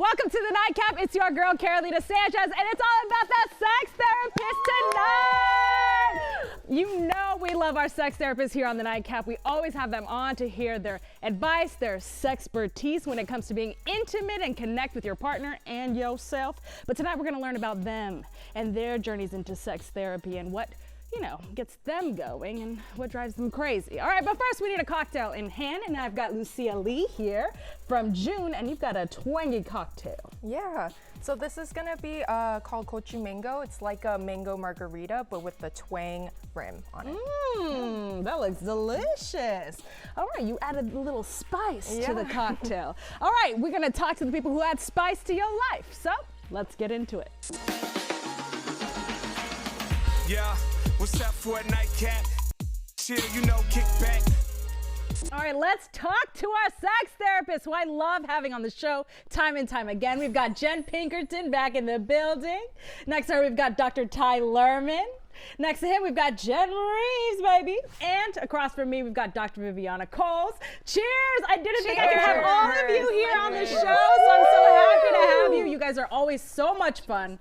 Welcome to the Nightcap. It's your girl, Carolina Sanchez, and it's all about that sex therapist tonight. You know we love our sex therapists here on the Nightcap. We always have them on to hear their advice, their sexpertise when it comes to being intimate and connect with your partner and yourself. But tonight we're going to learn about them and their journeys into sex therapy and what gets them going and what drives them crazy. All right, but first we need a cocktail in hand, and I've got Lucia Lee here from June, and you've got a twangy cocktail. Yeah, so this is gonna be called Kochi Mango. It's like a mango margarita, but with the twang rim on it. That looks delicious. All right, you added a little spice to the cocktail. All right, we're gonna talk to the people who add spice to your life. So let's get into it. Yeah. What's up for a nightcap? Chill, kick back. All right, let's talk to our sex therapist, who I love having on the show time and time again. We've got Jen Pinkerton back in the building. Next to her, we've got Dr. Ty Lerman. Next to him, we've got Jen Reeves, baby. And across from me, we've got Dr. Viviana Coles. Cheers! I didn't think I could have all of you here on the show, so I'm so happy to have you. You guys are always so much fun.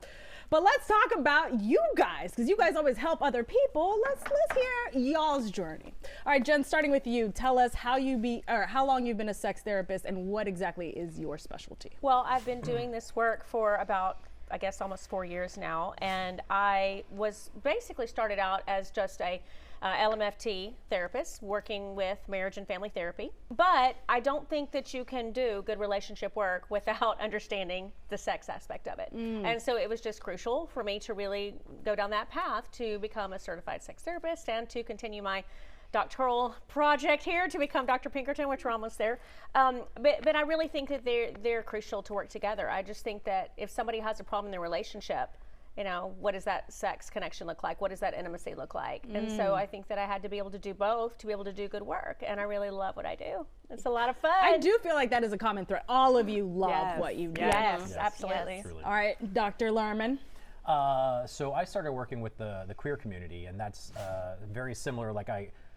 But let's talk about you guys, because you guys always help other people. Let's hear y'all's journey. All right, Jen, starting with you, tell us how long you've been a sex therapist and what exactly is your specialty. Well, I've been doing this work for about, I guess, almost 4 years now, and I was basically started out as just a LMFT therapist working with marriage and family therapy. But I don't think that you can do good relationship work without understanding the sex aspect of it. And so it was just crucial for me to really go down that path to become a certified sex therapist and to continue my doctoral project here to become Dr. Pinkerton, which we're almost there. But I really think that they're crucial to work together. I just think that if somebody has a problem in their relationship, what does that sex connection look like? What does that intimacy look like? And so I think that I had to be able to do both to be able to do good work. And I really love what I do. It's a lot of fun. I do feel like that is a common thread. All of you love what you do. Yes, absolutely. Yes. All right, Dr. Lerman. So I started working with the queer community, and that's very similar. Like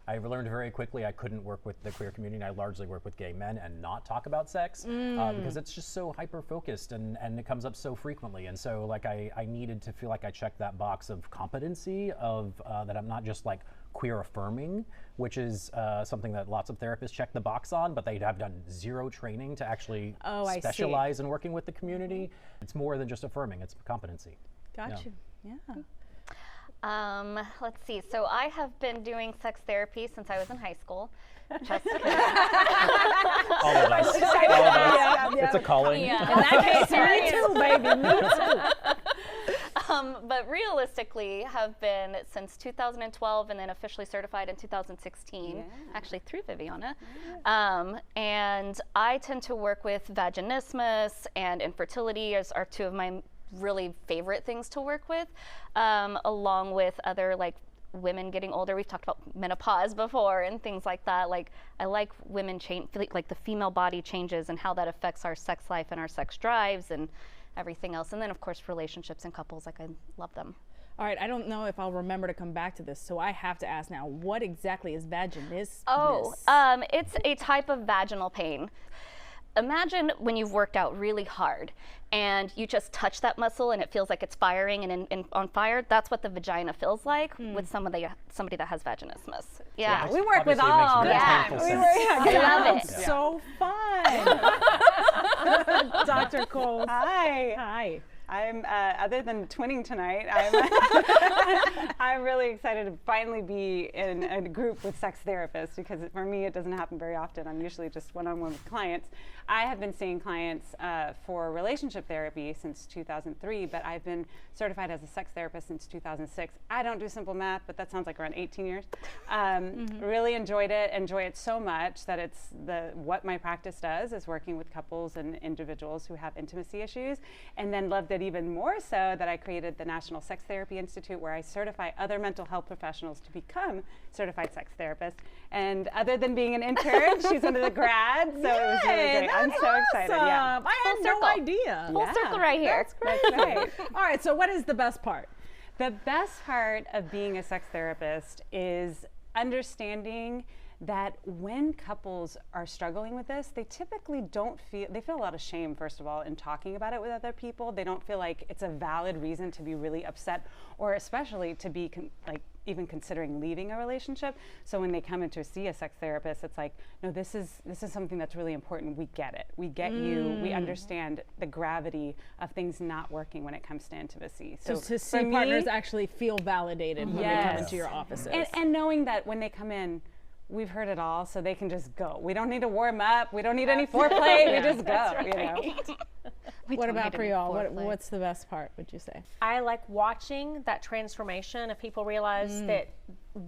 I learned very quickly I couldn't work with the queer community. I largely work with gay men and not talk about sex because it's just so hyper-focused and it comes up so frequently. And so like I needed to feel like I checked that box of competency of that I'm not just like queer affirming, which is something that lots of therapists check the box on, but they have done zero training to actually specialize in working with the community. It's more than just affirming, it's competency. Got you. Yeah. Let's see. So I have been doing sex therapy since I was in high school. Just kidding. All of us. All of us. It's a calling. Yeah. In that case, me too, baby. Me too. But realistically, have been since 2012 and then officially certified in 2016, actually through Viviana. And I tend to work with vaginismus and infertility as are two of my really favorite things to work with, along with other like women getting older. We've talked about menopause before and things like that. Like I like women change, like the female body changes and how that affects our sex life and our sex drives and everything else. And then of course relationships and couples, like I love them. All right, I don't know if I'll remember to come back to this, so I have to ask now, what exactly is vaginismus? Oh, it's a type of vaginal pain. Imagine when you've worked out really hard and you just touch that muscle and it feels like it's firing and on fire. That's what the vagina feels like with somebody that has vaginismus. Yeah, we work with all. Yeah, I love it. So fun. Dr. Cole. Hi. Hi. I'm other than twinning tonight, I'm really excited to finally be in a group with sex therapists because for me it doesn't happen very often. I'm usually just one-on-one with clients. I have been seeing clients for relationship therapy since 2003, but I've been certified as a sex therapist since 2006. I don't do simple math, but that sounds like around 18 years. Really enjoy it so much that it's what my practice does is working with couples and individuals who have intimacy issues, and then loved it even more so that I created the National Sex Therapy Institute, where I certify other mental health professionals to become certified sex therapists. And other than being an intern, she's one of the grads, so it was really great. I'm so excited. Yeah. I had no idea. Full circle right here. That's great. All right, so what is the best part? The best part of being a sex therapist is understanding that when couples are struggling with this, they typically they feel a lot of shame, first of all, in talking about it with other people. They don't feel like it's a valid reason to be really upset, or especially to be even considering leaving a relationship. So when they come in to see a sex therapist, it's like, no, this is something that's really important. We get it. We get you. We understand the gravity of things not working when it comes to intimacy. So to see partners actually feel validated when they come into your offices. And knowing that when they come in, we've heard it all, so they can just go. We don't need to warm up. We don't need any foreplay. We just go. You know. What about for y'all? What's the best part, would you say? I like watching that transformation of people realize that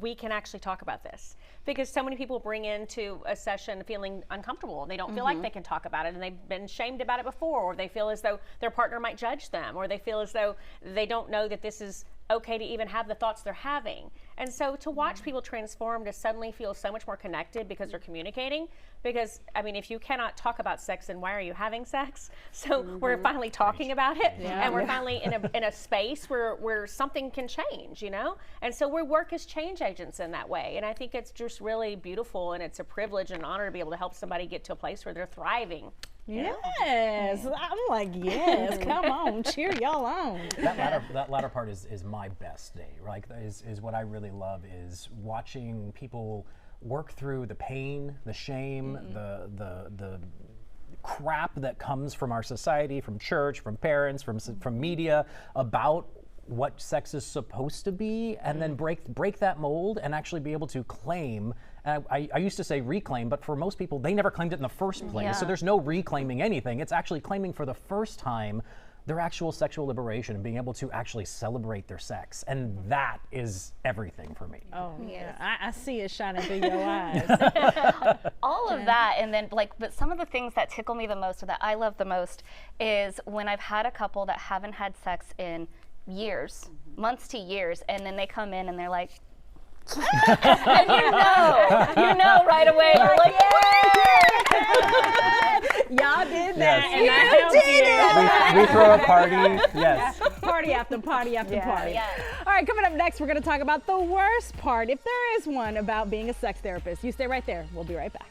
we can actually talk about this, because so many people bring into a session feeling uncomfortable. They don't feel like they can talk about it, and they've been shamed about it before, or they feel as though their partner might judge them, or they feel as though they don't know that this is okay to even have the thoughts they're having. And so to watch people transform, to suddenly feel so much more connected because they're communicating, because I mean, if you cannot talk about sex, then why are you having sex? So we're finally talking about it, and we're finally in a space where something can change, you know? And so we work as change agents in that way. And I think it's just really beautiful, and it's a privilege and honor to be able to help somebody get to a place where they're thriving. Yes, I'm like, yes, come on, cheer y'all on. That latter part is my best day. Like, is what I really love, is watching people work through the pain, the shame, the crap that comes from our society, from church, from parents, from media, about what sex is supposed to be, and then break that mold and actually be able to claim. I used to say reclaim, but for most people, they never claimed it in the first place. So there's no reclaiming anything. It's actually claiming for the first time their actual sexual liberation and being able to actually celebrate their sex. And that is everything for me. Oh, yeah. I see it shining through your eyes. All of that, and then but some of the things that tickle me the most, or that I love the most, is when I've had a couple that haven't had sex in years, months to years, and then they come in and they're like, and you know right away, you're like, y'all did that, Yes. and I helped you. We throw a party, yes. Party after party after party. Yes. All right, coming up next, we're going to talk about the worst part, if there is one, about being a sex therapist. You stay right there. We'll be right back.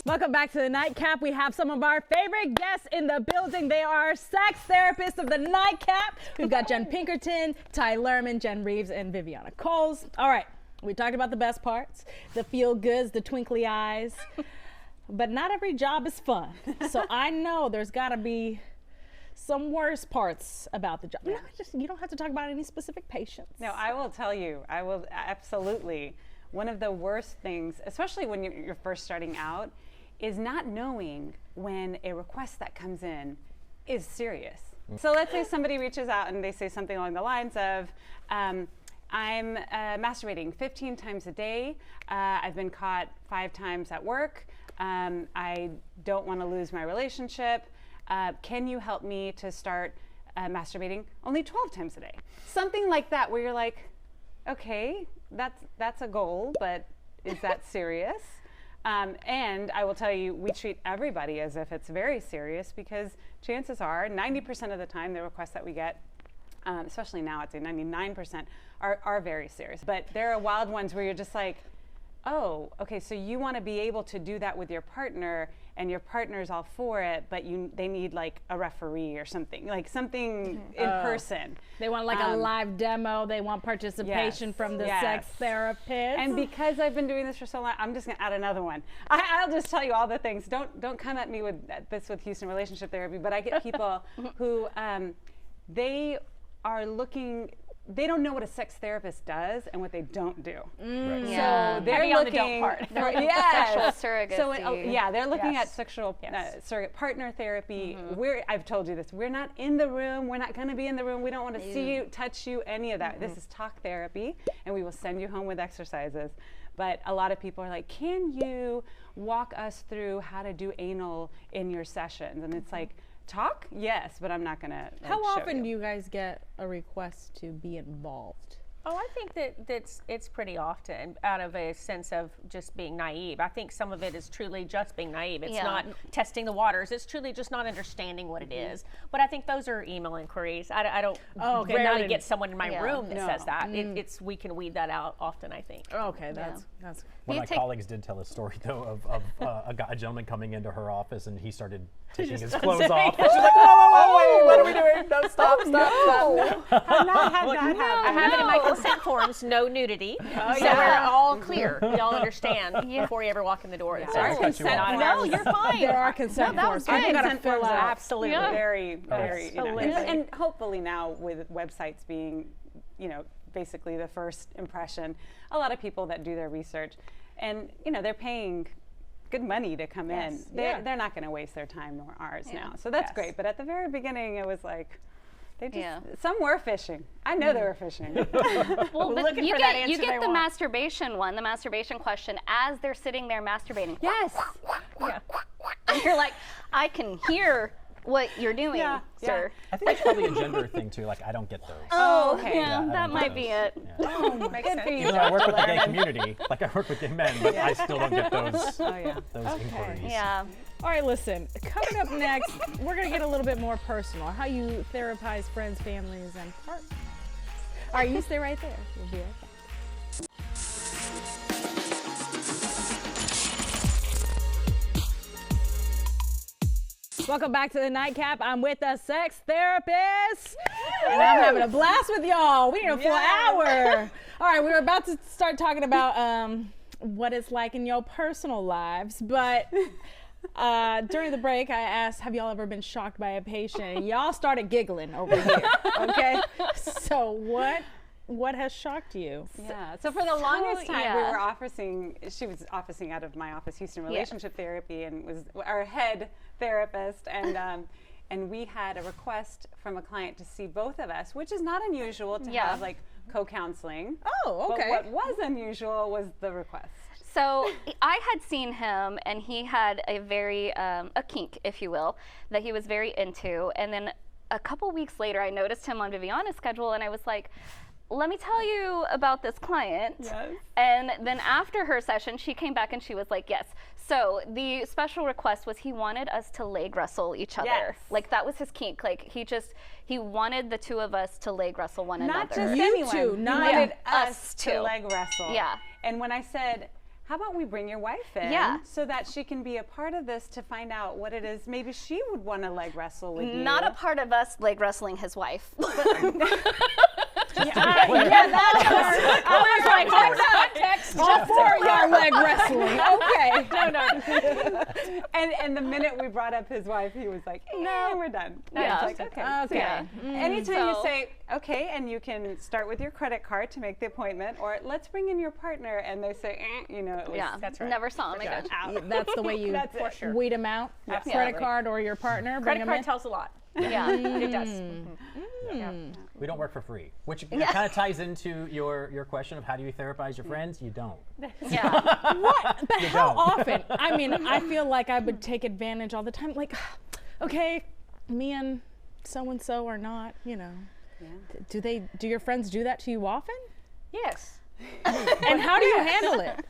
Welcome back to the Nightcap. We have some of our favorite guests in the building. They are sex therapists of the Nightcap. We've got Jen Pinkerton, Ty Lerman, Jen Reeves, and Viviana Coles. All right, we talked about the best parts, the feel goods, the twinkly eyes, but not every job is fun. So I know there's got to be some worst parts about the job. No, you don't have to talk about any specific patients. No, I will tell you. I will absolutely. One of the worst things, especially when you're first starting out, is not knowing when a request that comes in is serious. So let's say somebody reaches out and they say something along the lines of, I'm masturbating 15 times a day. I've been caught 5 times at work. I don't want to lose my relationship. Can you help me to start masturbating only 12 times a day? Something like that, where you're like, okay, that's a goal, but is that serious? And I will tell you, we treat everybody as if it's very serious, because chances are 90% of the time the requests that we get, especially now, I'd say 99%, are very serious. But there are wild ones where you're just like, oh, okay, so you want to be able to do that with your partner, and your partner's all for it, but they need like a referee or something, like something in person. They want like a live demo. They want participation from the sex therapist. And because I've been doing this for so long, I'm just gonna add another one. I'll just tell you all the things. Don't come at me with this with Houston Relationship Therapy, but I get people who they are looking. They don't know what a sex therapist does and what they don't do. Right. Yeah. So they're Heavy on the looking don't part. for Sexual surrogacy. So they're looking Yes. at sexual surrogate partner therapy. Mm-hmm. I've told you this. We're not in the room. We're not going to be in the room. We don't want to see you, touch you, any of that. Mm-hmm. This is talk therapy, and we will send you home with exercises. But a lot of people are like, "Can you walk us through how to do anal in your sessions?" And it's like, talk? Yes, but I'm not going to. How often do you guys get a request to be involved? Oh, I think that's it's pretty often out of a sense of just being naive. I think some of it is truly just being naive. It's not testing the waters. It's truly just not understanding what it is. But I think those are email inquiries. I don't rarely get someone in my room that says that. It's we can weed that out often, I think. Okay, that's One of my colleagues did tell a story though of a gentleman coming into her office and he started taking his clothes off. And she's like, whoa, wait, what are we doing? No, stop. I've not had that happen. I have it in my consent forms, no nudity. So we're all clear. We all understand before you ever walk in the door. Sorry to cut you off. No, you're fine. there are consent forms. People gotta fill out. Absolutely. Very, very, you know, Absolutely. and hopefully now with websites being, you know, basically the first impression, a lot of people that do their research, and you know, they're paying good money to come in. They're not going to waste their time nor ours now. So that's great. But at the very beginning, it was like, they just, some were fishing. I know they were fishing. Well, but looking you for that get, answer you they get the want. masturbation one, the masturbation question, as they're sitting there masturbating. Yes. Yeah. And you're like, I can hear what you're doing, sir. I think it's probably a gender thing too. Like I don't get those. Oh, okay. yeah, I that don't might get be those. it. Yeah. Oh, Makes sense. Even though I work with the gay community, like I work with gay men, but I still don't get those those inquiries. Yeah. All right, listen, coming up next, we're going to get a little bit more personal. How you therapize friends, families, and partners. All right, you stay right there. We'll be right back. Welcome back to the Nightcap. I'm with a sex therapist, and I'm having a blast with y'all. We're in a full hour. All right, we're about to start talking about what it's like in your personal lives, but during the break, I asked, have y'all ever been shocked by a patient? And y'all started giggling over here, okay? So what has shocked you? Yeah. So for the longest time, we were she was officing out of my office, Houston Relationship Therapy, and was our head therapist. And we had a request from a client to see both of us, which is not unusual to have like co-counseling. Oh, okay. But what was unusual was the request. So I had seen him, and he had a very, a kink, if you will, that he was very into. And then a couple weeks later, I noticed him on Viviana's schedule, and I was like, let me tell you about this client. Yes. And then after her session, she came back and she was like, yes. So the special request was he wanted us to leg wrestle each other. Yes. Like that was his kink. Like he wanted the two of us to leg wrestle one Not another. just You anyone. two, He not wanted us us two. to leg wrestle. Yeah. And when I said, how about we bring your wife in so that she can be a part of this to find out what it is maybe she would want to leg wrestle with you. Not a part of us leg wrestling his wife. I was like, context before y'all leg wrestling. Okay. And the minute we brought up his wife, he was like, no, we're done. Yeah. It's like, okay. Okay. Yeah. Anytime you So- say, okay, and you can start with your credit card to make the appointment, or let's bring in your partner, and they say, you know, it was, Yeah, That's right. never saw him again. That's the way you That's it. For sure. weed them out. Absolutely. Credit card or your partner. Bring Credit them card in. tells a lot. Yeah. It does. We don't work for free, which kind of ties into your question of how do you therapize your friends? You don't. Yeah. What? But how don't. often? I mean, I feel like I would take advantage all the time. Like, okay, me and so and so are not. You know. Yeah. Do your friends do that to you often? Yes. And how do you handle it?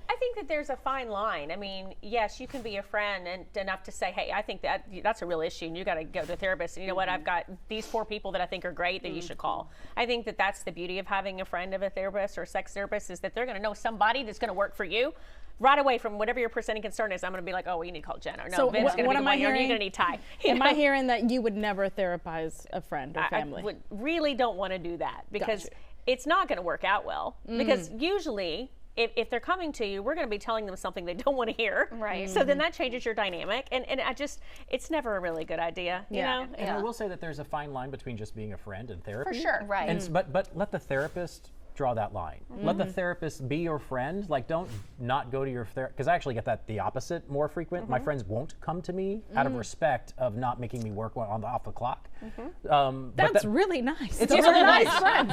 I think that there's a fine line. I mean, yes, you can be a friend and enough to say, hey, I think that's a real issue and you got to go to a therapist. And you know what? I've got these 4 people that I think are great that you should call. I think that that's the beauty of having a friend of a therapist or a sex therapist is that they're going to know somebody that's going to work for you. Right away from whatever your presenting concern is, I'm going to be like, oh, well, you need to call Jen. Or no, So Vin's going to what be am the I one. You're hearing? going to need Ty. You Am know? I hearing that you would never therapize a friend or family? I would really don't want to do that because Gotcha. it's not going to work out well. Because usually, if they're coming to you, we're going to be telling them something they don't want to hear. Right. So then that changes your dynamic, and it's never a really good idea. You know. And I will say that there's a fine line between just being a friend and therapy. For sure. Right. And but let the therapist draw that line. Let the therapist be your friend. Like, don't not go to your therapist, because I actually get that the opposite more frequent. My friends won't come to me out of respect of not making me work off the clock. That's really nice. It's really nice.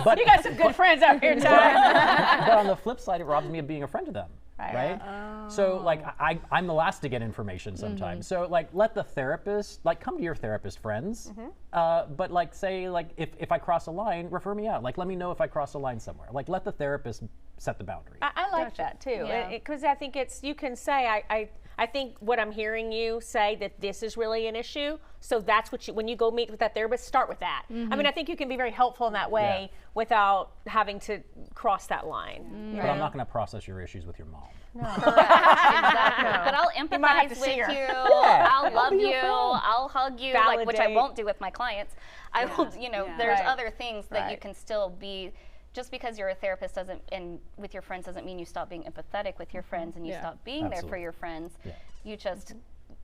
But You got some good friends out here, Ty. but on the flip side, it robs me of being a friend to them. right? So like I'm the last to get information sometimes. So like let the therapist, like come to your therapist friends, but like say like if I cross a line, refer me out. Like let me know if I cross a line somewhere. Like let the therapist set the boundary. I like that too, because I think you can say, I think what I'm hearing you say that this is really an issue. So that's what when you go meet with that therapist, start with that. I mean, I think you can be very helpful in that way without having to cross that line. But I'm not going to process your issues with your mom. Correct. Exactly. But I'll might have to empathize see with her. you. Yeah. I'll love be your you. friend. I'll hug you, like, which I Validate. won't do with my clients. I will, there's Right. other things that you Right. can still be. Just because you're a therapist and with your friends doesn't mean you stop being empathetic with your friends and you stop being there for Absolutely. your friends. Yeah. You just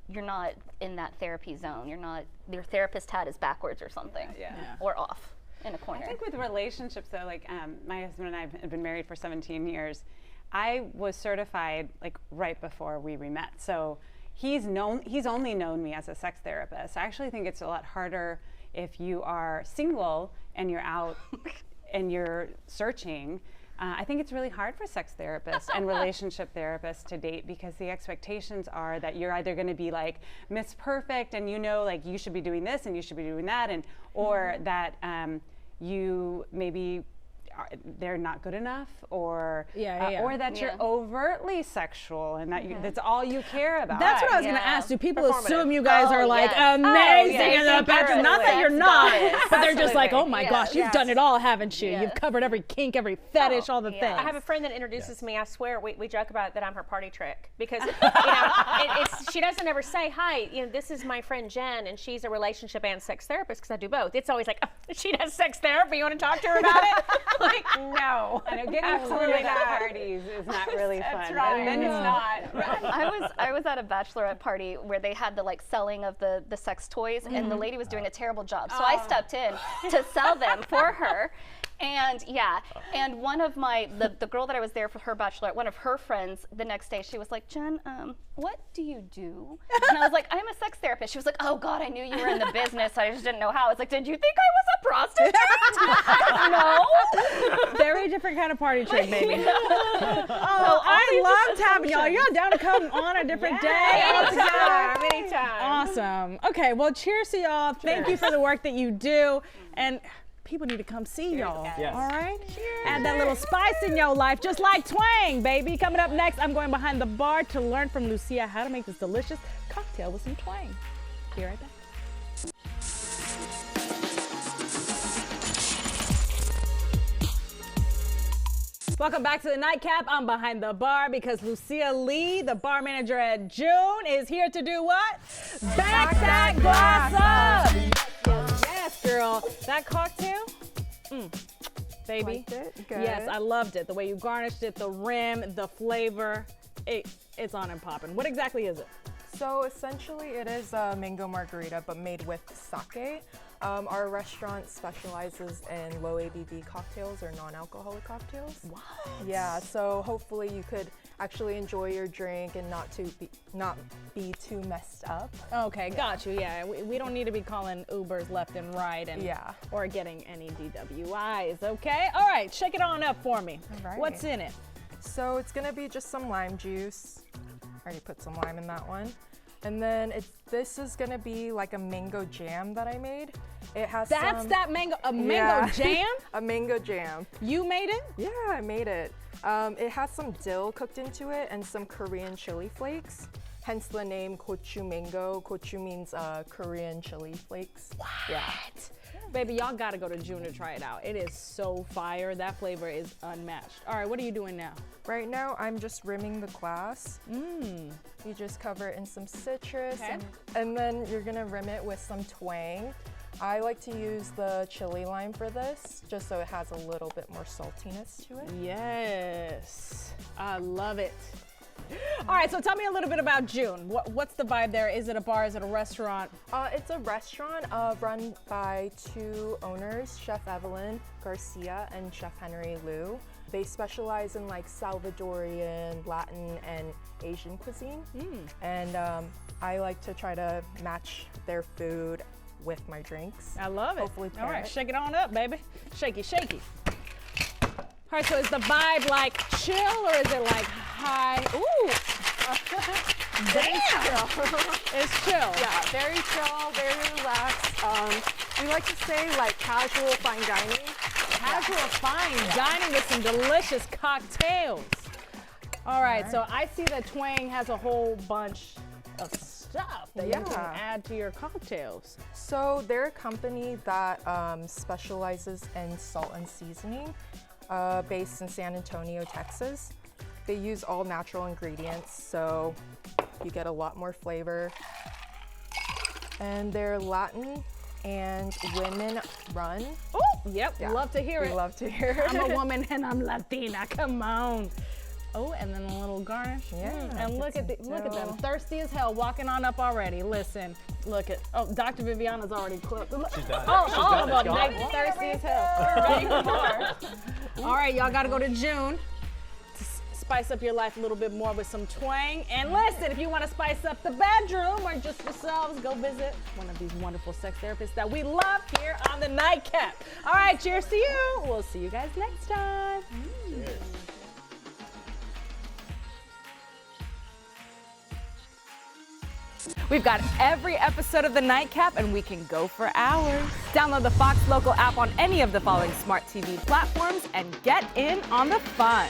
you're not in that therapy zone. You're not. Your therapist hat is backwards or something, or off in a corner. I think with relationships though, like my husband and I have been married for 17 years. I was certified like right before we met. So he's only known me as a sex therapist. I actually think it's a lot harder if you are single and you're out and you're searching. I think it's really hard for sex therapists and relationship therapists to date because the expectations are that you're either going to be like Miss Perfect and like you should be doing this and you should be doing that, and or that you maybe they're not good enough, or or that you're overtly sexual and that that's all you care about. That's what I was going to ask. Do people assume you guys are like yes. amazing in the Absolutely. bedroom? Not that you're not, but they're just like, oh Absolutely. my Yes. gosh, you've done it all, haven't you? You've covered every kink, every fetish, all the things. I have a friend that introduces me. I swear, we joke about it, that I'm her party trick because she doesn't ever say, "Hi, this is my friend Jen, and she's a relationship and sex therapist," because I do both. It's always like, she does sex therapy. You want to talk to her about it? Like, no. I know getting Absolutely absolutely not. at parties is not really fun. That's right. And then it's not. I was at a bachelorette party where they had the like selling of the sex toys, and the lady was doing a terrible job. So I stepped in to sell them for her. And and one of the girl that I was there for her bachelorette, one of her friends, the next day, she was like, Jen, what do you do? And I was like, I'm a sex therapist. She was like, oh God, I knew you were in the business. I just didn't know how. I was like, did you think I was a prostitute? No. Very different kind of party trick, baby. I loved having y'all. Y'all down to come on a different day? Anytime. Awesome. Okay, well, cheers to y'all. Thank you for the work that you do. And people need to come see y'all. Yes. All right? Add that little spice in your life, just like twang, baby. Coming up next, I'm going behind the bar to learn from Lucia how to make this delicious cocktail with some twang. Be right back. Welcome back to the Nightcap. I'm behind the bar because Lucia Lee, the bar manager at June, is here to do what? Back that glass up! Yes, girl. That cocktail? Baby. Liked it? Good. Yes, I loved it. The way you garnished it, the rim, the flavor. It's on and popping. What exactly is it? So essentially it is a mango margarita, but made with sake. Our restaurant specializes in low ABV cocktails or non-alcoholic cocktails. What? Yeah, so hopefully you could actually enjoy your drink and not be too messed up. Okay, got you. Yeah, we don't need to be calling Ubers left and right and Yeah. or getting any DWIs. Okay, all right, shake it on up for me. All right. What's in it? So it's gonna be just some lime juice. I already put some lime in that one. And then this is gonna be like a mango jam that I made. It has That mango jam? A mango jam. You made it? Yeah, I made it. It has some dill cooked into it and some Korean chili flakes. Hence the name gochu mango. Gochu means Korean chili flakes. What? Yeah. Baby, y'all gotta go to June to try it out. It is so fire. That flavor is unmatched. All right, what are you doing now? Right now, I'm just rimming the glass. You just cover it in some citrus, Okay. and then you're gonna rim it with some twang. I like to use the chili lime for this, just so it has a little bit more saltiness to it. Yes, I love it. All right, so tell me a little bit about June. What's the vibe there? Is it a bar? Is it a restaurant? It's a restaurant run by two owners, Chef Evelyn Garcia and Chef Henry Liu. They specialize in like Salvadorian, Latin, and Asian cuisine. And I like to try to match their food with my drinks. I love it. Hopefully All right, pair it. shake it on up, baby. Shaky, shaky. All right, so is the vibe like chill or is it like high? Ooh. Damn. It's chill. Yeah, very chill, very relaxed. We like to say like casual fine dining. Casual fine dining with some delicious cocktails. All right, so I see that Twang has a whole bunch of stuff that you can add to your cocktails. So they're a company that specializes in salt and seasoning, based in San Antonio, Texas. They use all natural ingredients, so you get a lot more flavor. And they're Latin and women run. Oh, yep, love to hear it. We love to hear it. I'm a woman and I'm Latina, come on. Oh, and then a little garnish. Yeah, and look at them, thirsty as hell, walking on up already. Listen, look at, Dr. Viviana's already cooked. She's done. All of them, Gone. they thirsty as hell. We're ready for more. All right, y'all gotta go to June to spice up your life a little bit more with some Twang. And listen, if you wanna spice up the bedroom or just yourselves, go visit one of these wonderful sex therapists that we love here on the Nightcap. All right, cheers to you. We'll see you guys next time. Cheers. We've got every episode of the Nightcap, and we can go for hours. Download the Fox Local app on any of the following smart TV platforms and get in on the fun.